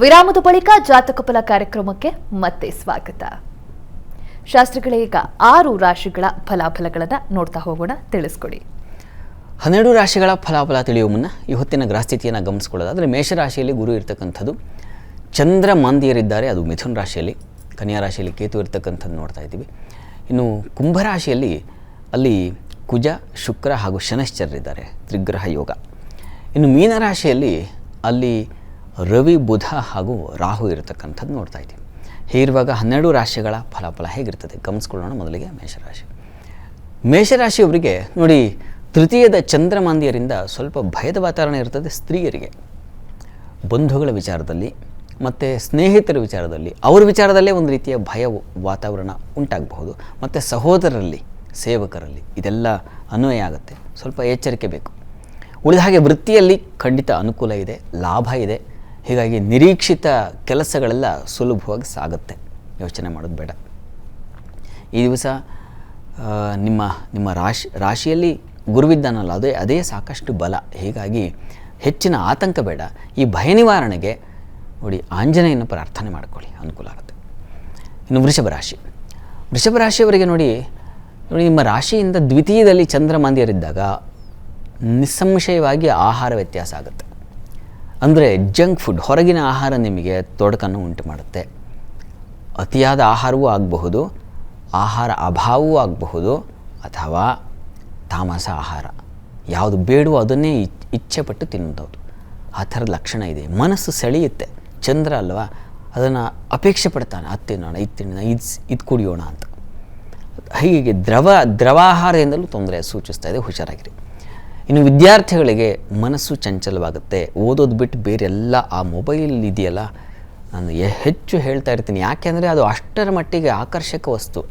ವಿರಾಮದ ಬಳಿಕ ಜಾತಕ ಫಲ ಕಾರ್ಯಕ್ರಮಕ್ಕೆ ಮತ್ತೆ ಸ್ವಾಗತ. ಶಾಸ್ತ್ರಿಗಳೇ, ಈಗ 6 ರಾಶಿಗಳ ಫಲಾಫಲಗಳನ್ನು ನೋಡ್ತಾ ಹೋಗೋಣ, ತಿಳಿಸ್ಕೊಡಿ. 12 ರಾಶಿಗಳ ಫಲಾಫಲ ತಿಳಿಯುವ ಮುನ್ನ ಈ ಹೊತ್ತಿನ ಗ್ರಹಸ್ಥಿತಿಯನ್ನು ಗಮನಿಸ್ಕೊಳ್ಳೋದಾದರೆ ಮೇಷರಾಶಿಯಲ್ಲಿ ಗುರು ಇರ್ತಕ್ಕಂಥದ್ದು, ಚಂದ್ರ ಮಾಂದಿಯರಿದ್ದಾರೆ, ಅದು ಮಿಥುನ ರಾಶಿಯಲ್ಲಿ, ಕನ್ಯಾ ರಾಶಿಯಲ್ಲಿ ಕೇತು ಇರ್ತಕ್ಕಂಥದ್ದು ನೋಡ್ತಾ ಇದ್ದೀವಿ. ಇನ್ನು ಕುಂಭರಾಶಿಯಲ್ಲಿ ಅಲ್ಲಿ ಕುಜ, ಶುಕ್ರ ಹಾಗೂ ಶನಶ್ಚರರಿದ್ದಾರೆ, ತ್ರಿಗ್ರಹ ಯೋಗ. ಇನ್ನು ಮೀನರಾಶಿಯಲ್ಲಿ ಅಲ್ಲಿ ರವಿ, ಬುಧ ಹಾಗೂ ರಾಹು ಇರತಕ್ಕಂಥದ್ದು ನೋಡ್ತಾ ಇದ್ದೀವಿ. ಹೀಗಿರುವಾಗ 12 ರಾಶಿಗಳ ಫಲಾಫಲ ಹೇಗಿರ್ತದೆ ಗಮನಿಸ್ಕೊಳ್ಳೋಣ. ಮೊದಲಿಗೆ ಮೇಷರಾಶಿಯವರಿಗೆ ನೋಡಿ, ತೃತೀಯದ ಚಂದ್ರಮಾಂದಿಯರಿಂದ ಸ್ವಲ್ಪ ಭಯದ ವಾತಾವರಣ ಇರ್ತದೆ. ಸ್ತ್ರೀಯರಿಗೆ ಬಂಧುಗಳ ವಿಚಾರದಲ್ಲಿ ಮತ್ತು ಸ್ನೇಹಿತರ ವಿಚಾರದಲ್ಲಿ, ಅವರ ವಿಚಾರದಲ್ಲೇ ಒಂದು ರೀತಿಯ ಭಯ ವಾತಾವರಣ ಉಂಟಾಗಬಹುದು. ಮತ್ತು ಸಹೋದರರಲ್ಲಿ, ಸೇವಕರಲ್ಲಿ ಇದೆಲ್ಲ ಅನ್ವಯ ಆಗುತ್ತೆ. ಸ್ವಲ್ಪ ಎಚ್ಚರಿಕೆ ಬೇಕು. ಉಳಿದ ಹಾಗೆ ವೃತ್ತಿಯಲ್ಲಿ ಖಂಡಿತ ಅನುಕೂಲ ಇದೆ, ಲಾಭ ಇದೆ. ಹೀಗಾಗಿ ನಿರೀಕ್ಷಿತ ಕೆಲಸಗಳೆಲ್ಲ ಸುಲಭವಾಗಿ ಸಾಗುತ್ತೆ, ಯೋಚನೆ ಮಾಡೋದು ಬೇಡ. ಈ ದಿವಸ ನಿಮ್ಮ ರಾಶಿಯಲ್ಲಿ ಗುರುವಿದ್ದಾನಲ್ಲ, ಅದೇ ಸಾಕಷ್ಟು ಬಲ. ಹೀಗಾಗಿ ಹೆಚ್ಚಿನ ಆತಂಕ ಬೇಡ. ಈ ಭಯ ನಿವಾರಣೆಗೆ ನೋಡಿ ಆಂಜನೇಯನ ಪ್ರಾರ್ಥನೆ ಮಾಡ್ಕೊಳ್ಳಿ, ಅನುಕೂಲ ಆಗುತ್ತೆ. ಇನ್ನು ವೃಷಭ ರಾಶಿಯವರಿಗೆ ನೋಡಿ ನಿಮ್ಮ ರಾಶಿಯಿಂದ ದ್ವಿತೀಯದಲ್ಲಿ ಚಂದ್ರಮಾಂದ್ಯರಿದ್ದಾಗ ನಿಸ್ಸಂಶಯವಾಗಿ ಆಹಾರ ವ್ಯತ್ಯಾಸ ಆಗುತ್ತೆ. ಅಂದರೆ ಜಂಕ್ ಫುಡ್, ಹೊರಗಿನ ಆಹಾರ ನಿಮಗೆ ತೊಡಕನ್ನು ಉಂಟು ಮಾಡುತ್ತೆ. ಅತಿಯಾದ ಆಹಾರವೂ ಆಗಬಹುದು, ಆಹಾರ ಅಭಾವವೂ ಆಗಬಹುದು, ಅಥವಾ ತಾಮಸ ಆಹಾರ, ಯಾವುದು ಬೇಡವೋ ಅದನ್ನೇ ಇಚ್ಛೆಪಟ್ಟು ತಿನ್ನೋದು, ಆ ಥರದ ಲಕ್ಷಣ ಇದೆ. ಮನಸ್ಸು ಸೆಳೆಯುತ್ತೆ, ಚಂದ್ರ ಅಲ್ವಾ, ಅದನ್ನು ಅಪೇಕ್ಷೆ ಪಡ್ತಾನೆ, ಅದು ತಿನ್ನೋಣ, ಇದು ತಿನ್ನೋಣ, ಇದು ಕುಡಿಯೋಣ ಅಂತ. ಹೀಗೆ ದ್ರವಾಹಾರದಿಂದಲೂ ತೊಂದರೆ ಸೂಚಿಸ್ತಾ ಇದೆ, ಹುಷಾರಾಗಿರಿ. ಇನ್ನು ವಿದ್ಯಾರ್ಥಿಗಳಿಗೆ ಮನಸ್ಸು ಚಂಚಲವಾಗುತ್ತೆ. ಓದೋದು ಬಿಟ್ಟು ಬೇರೆಲ್ಲ ಆ ಮೊಬೈಲ್ ಇದೆಯಲ್ಲ, ನಾನು ಹೆಚ್ಚು ಹೇಳ್ತಾ ಇರ್ತೀನಿ, ಯಾಕೆಂದರೆ ಅದು ಅಷ್ಟರ ಮಟ್ಟಿಗೆ ಆಕರ್ಷಕ ವಸ್ತು.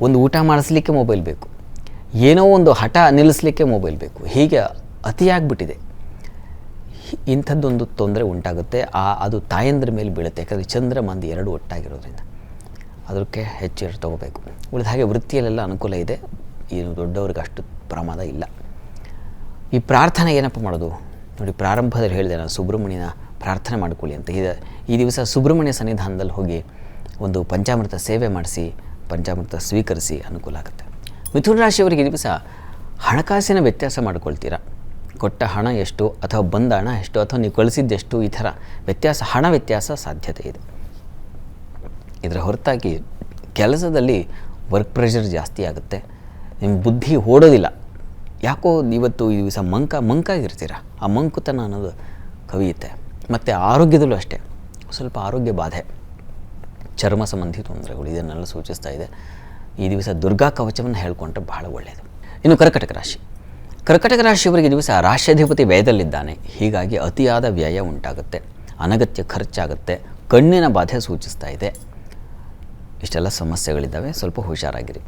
ಒಂದು ಊಟ ಮಾಡಿಸ್ಲಿಕ್ಕೆ ಮೊಬೈಲ್ ಬೇಕು, ಏನೋ ಒಂದು ಹಠ ನಿಲ್ಲಿಸಲಿಕ್ಕೆ ಮೊಬೈಲ್ ಬೇಕು, ಹೀಗೆ ಅತಿಯಾಗಿಬಿಟ್ಟಿದೆ. ಇಂಥದ್ದೊಂದು ತೊಂದರೆ ಉಂಟಾಗುತ್ತೆ. ಅದು ತಾಯಂದ್ರ ಮೇಲೆ ಬೀಳುತ್ತೆ, ಯಾಕಂದರೆ ಚಂದ್ರ ಮಂದಿ 2 ಒಟ್ಟಾಗಿರೋದ್ರಿಂದ ಅದಕ್ಕೆ ಹೆಚ್ಚು ತಗೋಬೇಕು. ಉಳಿದ ಹಾಗೆ ವೃತ್ತಿಯಲ್ಲೆಲ್ಲ ಅನುಕೂಲ ಇದೆ, ಏನು ದೊಡ್ಡವ್ರಿಗೆ ಅಷ್ಟು ಪ್ರಮಾದ ಇಲ್ಲ. ಈ ಪ್ರಾರ್ಥನೆ ಏನಪ್ಪ ಮಾಡೋದು ನೋಡಿ, ಪ್ರಾರಂಭದಲ್ಲಿ ಹೇಳಿದೆ ನಾನು ಸುಬ್ರಹ್ಮಣ್ಯನ ಪ್ರಾರ್ಥನೆ ಮಾಡಿಕೊಳ್ಳಿ ಅಂತ. ಈ ದಿವಸ ಸುಬ್ರಹ್ಮಣ್ಯ ಸನ್ನಿಧಾನದಲ್ಲಿ ಹೋಗಿ ಒಂದು ಪಂಚಾಮೃತ ಸೇವೆ ಮಾಡಿಸಿ, ಪಂಚಾಮೃತ ಸ್ವೀಕರಿಸಿ, ಅನುಕೂಲ ಆಗುತ್ತೆ. ಮಿಥುನ ರಾಶಿಯವರಿಗೆ ಈ ದಿವಸ ಹಣಕಾಸಿನ ವ್ಯತ್ಯಾಸ ಮಾಡ್ಕೊಳ್ತೀರಾ. ಕೊಟ್ಟ ಹಣ ಎಷ್ಟು, ಅಥವಾ ಬಂದ ಹಣ ಎಷ್ಟು, ಅಥವಾ ನೀವು ಕಳಿಸಿದ್ದೆಷ್ಟು, ಈ ಥರ ಹಣ ವ್ಯತ್ಯಾಸ ಸಾಧ್ಯತೆ ಇದೆ. ಇದರ ಹೊರತಾಗಿ ಕೆಲಸದಲ್ಲಿ ವರ್ಕ್ ಪ್ರೆಷರ್ ಜಾಸ್ತಿ ಆಗುತ್ತೆ, ನಿಮ್ಮ ಬುದ್ಧಿ ಓಡೋದಿಲ್ಲ. ಯಾಕೋ ಇವತ್ತು ಈ ದಿವಸ ಮಂಕಾಗಿರ್ತೀರ, ಆ ಮಂಕುತನ ಅನ್ನೋದು ಕವಿಯುತ್ತೆ. ಮತ್ತು ಆರೋಗ್ಯದಲ್ಲೂ ಅಷ್ಟೇ ಸ್ವಲ್ಪ ಆರೋಗ್ಯ ಬಾಧೆ, ಚರ್ಮ ಸಂಬಂಧಿ ತೊಂದರೆಗಳು ಇದನ್ನೆಲ್ಲ ಸೂಚಿಸ್ತಾ ಇದೆ. ಈ ದಿವಸ ದುರ್ಗಾ ಕವಚವನ್ನು ಹೇಳ್ಕೊಂಡ್ರೆ ಬಹಳ ಒಳ್ಳೆಯದು. ಇನ್ನು ಕರ್ಕಟಕ ರಾಶಿಯವರಿಗೆ ದಿವಸ ರಾಶ್ಯಾಧಿಪತಿ ವ್ಯಯದಲ್ಲಿದ್ದಾನೆ. ಹೀಗಾಗಿ ಅತಿಯಾದ ವ್ಯಯ ಉಂಟಾಗುತ್ತೆ, ಅನಗತ್ಯ ಖರ್ಚಾಗುತ್ತೆ, ಕಣ್ಣಿನ ಬಾಧೆ ಸೂಚಿಸ್ತಾ ಇದೆ. ಇಷ್ಟೆಲ್ಲ ಸಮಸ್ಯೆಗಳಿದ್ದಾವೆ, ಸ್ವಲ್ಪ ಹುಷಾರಾಗಿರಿ.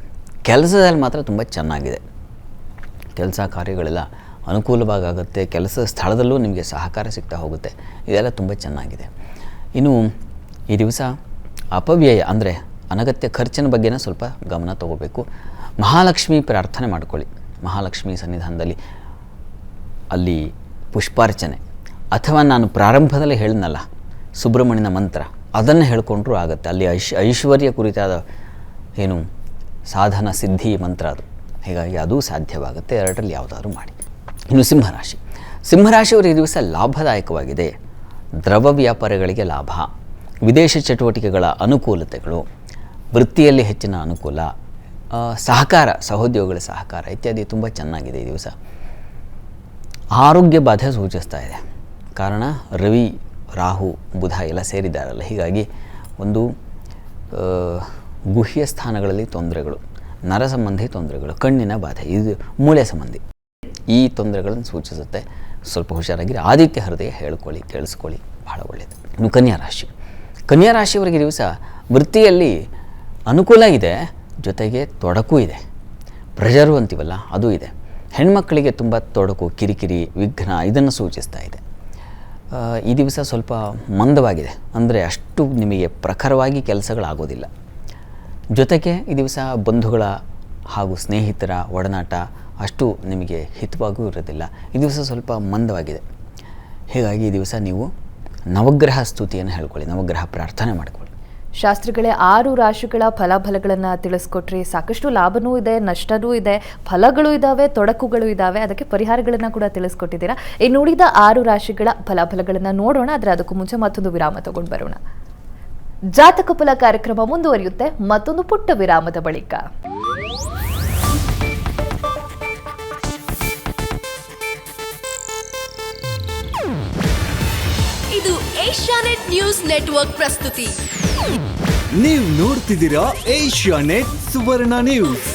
ಕೆಲಸದಲ್ಲಿ ಮಾತ್ರ ತುಂಬ ಚೆನ್ನಾಗಿದೆ, ಕೆಲಸ ಕಾರ್ಯಗಳೆಲ್ಲ ಅನುಕೂಲವಾಗುತ್ತೆ. ಕೆಲಸ ಸ್ಥಳದಲ್ಲೂ ನಿಮಗೆ ಸಹಕಾರ ಸಿಗ್ತಾ ಹೋಗುತ್ತೆ, ಇದೆಲ್ಲ ತುಂಬ ಚೆನ್ನಾಗಿದೆ. ಇನ್ನು ಈ ದಿವಸ ಅಪವ್ಯಯ ಅಂದರೆ ಅನಗತ್ಯ ಖರ್ಚಿನ ಬಗ್ಗೆನೇ ಸ್ವಲ್ಪ ಗಮನ ತಗೋಬೇಕು. ಮಹಾಲಕ್ಷ್ಮಿ ಪ್ರಾರ್ಥನೆ ಮಾಡ್ಕೊಳ್ಳಿ. ಮಹಾಲಕ್ಷ್ಮಿ ಸನ್ನಿಧಾನದಲ್ಲಿ ಅಲ್ಲಿ ಪುಷ್ಪಾರ್ಚನೆ, ಅಥವಾ ನಾನು ಪ್ರಾರಂಭದಲ್ಲಿ ಹೇಳಿದ್ನಲ್ಲ ಸುಬ್ರಹ್ಮಣ್ಯನ ಮಂತ್ರ, ಅದನ್ನು ಹೇಳ್ಕೊಂಡ್ರೂ ಆಗುತ್ತೆ. ಅಲ್ಲಿ ಐಶ್ವರ್ಯ ಕುರಿತಾದ ಏನು ಸಾಧನ ಸಿದ್ಧಿ ಮಂತ್ರ ಅದು, ಹೀಗಾಗಿ ಅದು ಸಾಧ್ಯವಾಗುತ್ತೆ. 2ರಲ್ಲಿ ಯಾವುದಾದ್ರೂ ಮಾಡಿ. ಇನ್ನು ಸಿಂಹರಾಶಿಯವರು ಈ ದಿವಸ ಲಾಭದಾಯಕವಾಗಿದೆ. ದ್ರವ ವ್ಯಾಪಾರಗಳಿಗೆ ಲಾಭ, ವಿದೇಶ ಚಟುವಟಿಕೆಗಳ ಅನುಕೂಲತೆಗಳು, ವೃತ್ತಿಯಲ್ಲಿ ಹೆಚ್ಚಿನ ಅನುಕೂಲ, ಸಹೋದ್ಯೋಗಿಗಳ ಸಹಕಾರ ಇತ್ಯಾದಿ ತುಂಬ ಚೆನ್ನಾಗಿದೆ. ಈ ದಿವಸ ಆರೋಗ್ಯ ಬಾಧೆ ಸೂಚಿಸ್ತಾ ಇದೆ. ಕಾರಣ ರವಿ, ರಾಹು, ಬುಧ ಎಲ್ಲ ಸೇರಿದ್ದಾರಲ್ಲ, ಹೀಗಾಗಿ ಒಂದು ಗುಹ್ಯ ಸ್ಥಾನಗಳಲ್ಲಿ ತೊಂದರೆಗಳು, ನರ ಸಂಬಂಧಿ ತೊಂದರೆಗಳು, ಕಣ್ಣಿನ ಬಾಧೆ, ಇದು ಮೂಳೆ ಸಂಬಂಧಿ, ಈ ತೊಂದರೆಗಳನ್ನು ಸೂಚಿಸುತ್ತೆ. ಸ್ವಲ್ಪ ಹುಷಾರಾಗಿರಿ. ಆದಿತ್ಯ ಹೃದಯ ಕೇಳಿಸ್ಕೊಳ್ಳಿ, ಬಹಳ ಒಳ್ಳೆಯದು. ಇನ್ನು ಕನ್ಯಾ ರಾಶಿಯವರಿಗೆ ದಿವಸ ವೃತ್ತಿಯಲ್ಲಿ ಅನುಕೂಲ ಇದೆ, ಜೊತೆಗೆ ತೊಡಕು ಇದೆ. ಪ್ರೆಷರು ಅಂತೀವಲ್ಲ, ಅದು ಇದೆ. ಹೆಣ್ಮಕ್ಕಳಿಗೆ ತುಂಬ ತೊಡಕು, ಕಿರಿಕಿರಿ, ವಿಘ್ನ ಇದನ್ನು ಸೂಚಿಸ್ತಾ ಇದೆ. ಈ ದಿವಸ ಸ್ವಲ್ಪ ಮಂದವಾಗಿದೆ, ಅಂದರೆ ಅಷ್ಟು ನಿಮಗೆ ಪ್ರಖರವಾಗಿ ಕೆಲಸಗಳಾಗೋದಿಲ್ಲ. ಜೊತೆಗೆ ಈ ದಿವಸ ಬಂಧುಗಳ ಹಾಗೂ ಸ್ನೇಹಿತರ ಒಡನಾಟ ಅಷ್ಟು ನಿಮಗೆ ಹಿತವಾಗೂ ಇರೋದಿಲ್ಲ. ಈ ದಿವಸ ಸ್ವಲ್ಪ ಮಂದವಾಗಿದೆ. ಹೀಗಾಗಿ ಈ ದಿವಸ ನೀವು ನವಗ್ರಹ ಸ್ತುತಿಯನ್ನು ಹೇಳ್ಕೊಳ್ಳಿ, ನವಗ್ರಹ ಪ್ರಾರ್ಥನೆ ಮಾಡ್ಕೊಳ್ಳಿ. ಶಾಸ್ತ್ರಿಗಳೇ 6 ರಾಶಿಗಳ ಫಲಗಳನ್ನು ತಿಳಿಸ್ಕೊಟ್ರಿ. ಸಾಕಷ್ಟು ಲಾಭನೂ ಇದೆ, ನಷ್ಟನೂ ಇದೆ, ಫಲಗಳು ಇದ್ದಾವೆ, ತೊಡಕುಗಳು ಇದ್ದಾವೆ, ಅದಕ್ಕೆ ಪರಿಹಾರಗಳನ್ನು ಕೂಡ ತಿಳಿಸ್ಕೊಟ್ಟಿದ್ದೀರಾ. ಇನ್ನು ಉಳಿದ 6 ರಾಶಿಗಳ ಫಲಗಳನ್ನು ನೋಡೋಣ. ಆದರೆ ಅದಕ್ಕೂ ಮುಂಚೆ ಮತ್ತೊಂದು ವಿರಾಮ ತಗೊಂಡು ಬರೋಣ. ಜಾತಕ ಫಲ ಕಾರ್ಯಕ್ರಮ ಮುಂದುವರಿಯುತ್ತೆ ಮತ್ತೊಂದು ಪುಟ್ಟ ವಿರಾಮದ ಬಳಿಕ. ಇದು ಏಷ್ಯಾನೆಟ್ ನ್ಯೂಸ್ ನೆಟ್ವರ್ಕ್ ಪ್ರಸ್ತುತಿ. ನೀವು ನೋಡ್ತಿದ್ದೀರಾ ಏಷ್ಯಾನೆಟ್ ಸುವರ್ಣ ನ್ಯೂಸ್.